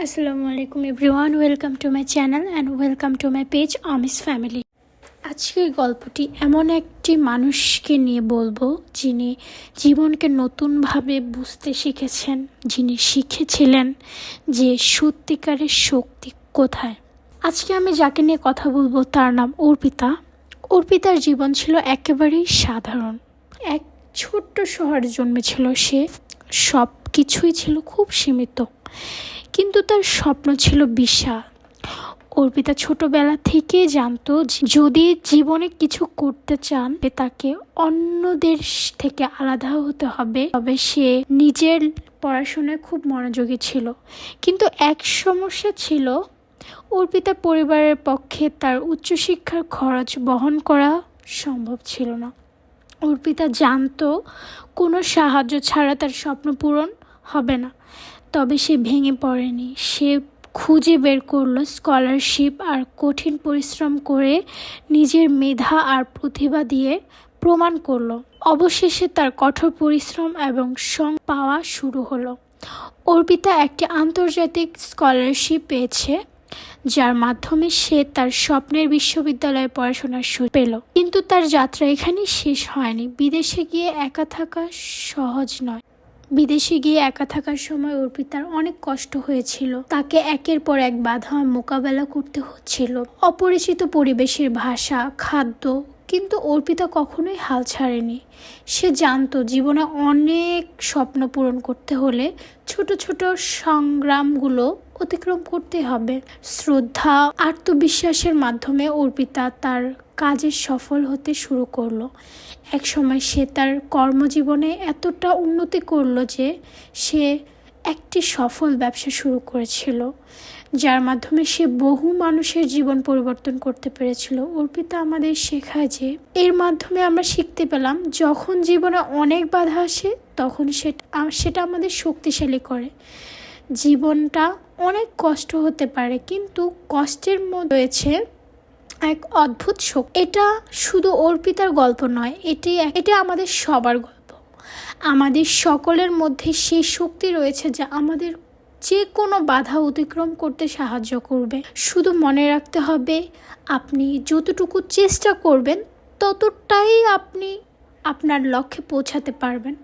আসসালামু আলাইকুম everyone, welcome to my channel and welcome to my page আমিস family. আজকের গল্পটি এমন একটি মানুষকে নিয়ে বলবো যিনি জীবনকে নতুনভাবে বুঝতে শিখেছেন, যিনি শিখেছিলেন যে সত্যিকারের শক্তি কোথায়। আজকে আমি যাকে নিয়ে কথা বলবো তার নাম অর্পিতা। অর্পিতার জীবন ছিল একেবারেই সাধারণ। এক ছোট্ট শহরে জন্মেছিল সে। সব কিছুই ছিল খুব সীমিত, কিন্তু তার স্বপ্ন ছিল বিশাল। অর্পিতা ছোটবেলা থেকে জানতো যদি জীবনে কিছু করতে চান তাকে অন্যদের থেকে আলাদা হতে হবে, তবে সে নিজের পড়াশোনায় খুব মনোযোগী ছিল। কিন্তু এক সমস্যা ছিল, অর্পিতার পরিবারের পক্ষে তার উচ্চশিক্ষার খরচ বহন করা সম্ভব ছিল না। অর্পিতা জানতো কোনো সাহায্য ছাড়া তার স্বপ্ন পূরণ হবে না। তবে সে ভেঙে পড়েনি। সে খুঁজে বের করলো স্কলারশিপ আর কঠিন পরিশ্রম করে নিজের মেধা আর প্রতিভা দিয়ে প্রমাণ করলো। অবশেষে তার কঠোর পরিশ্রম এবং পাওয়া শুরু হলো। অর্পিতা একটি আন্তর্জাতিক স্কলারশিপ পেয়েছে, যার মাধ্যমে সে তার স্বপ্নের বিশ্ববিদ্যালয়ে পড়াশোনার সুযোগ পেল। কিন্তু তার যাত্রা এখানেই শেষ হয়নি। বিদেশে গিয়ে একা থাকা সহজ নয়। বিদেশে গিয়ে একা থাকার সময় অর্পিতার অনেক কষ্ট হয়েছিল। তাকে একের পর এক বাধা মোকাবেলা করতে হচ্ছিল, অপরিচিত পরিবেশের ভাষা, খাদ্য। কিন্তু অর্পিতা কখনোই হাল ছাড়েনি। সে জানতো জীবনে অনেক স্বপ্ন পূরণ করতে হলে ছোট ছোট সংগ্রামগুলো অতিক্রম করতে হবে। শ্রদ্ধা, আত্মবিশ্বাসের মাধ্যমে অর্পিতা তার কাজে সফল হতে শুরু করলো। এক সময় সে তার কর্মজীবনে এতটা উন্নতি করলো যে সে একটি সফল ব্যবসা শুরু করেছিল, যার মাধ্যমে সে বহু মানুষের জীবন পরিবর্তন করতে পেরেছিল। অর্পিতা আমাদের শেখায় যে এর মাধ্যমে আমরা শিখতে পেলাম, যখন জীবনে অনেক বাধা আসে তখন সেটা আমাদের শক্তিশালী করে। জীবনটা অনেক কষ্ট হতে পারে, কিন্তু কষ্টের মধ্যে রয়েছে এক অদ্ভুত শক্তি। এটা শুধু অর্পিতার গল্প নয়, এটি আমাদের সবার গল্প। আমাদের সকলের মধ্যে সেই শক্তি রয়েছে যা আমাদের যে কোনো বাধা অতিক্রম করতে সাহায্য করবে। শুধু মনে রাখতে হবে, আপনি যতটুকু চেষ্টা করবেন ততটাই আপনি আপনার লক্ষ্যে পৌঁছাতে পারবেন।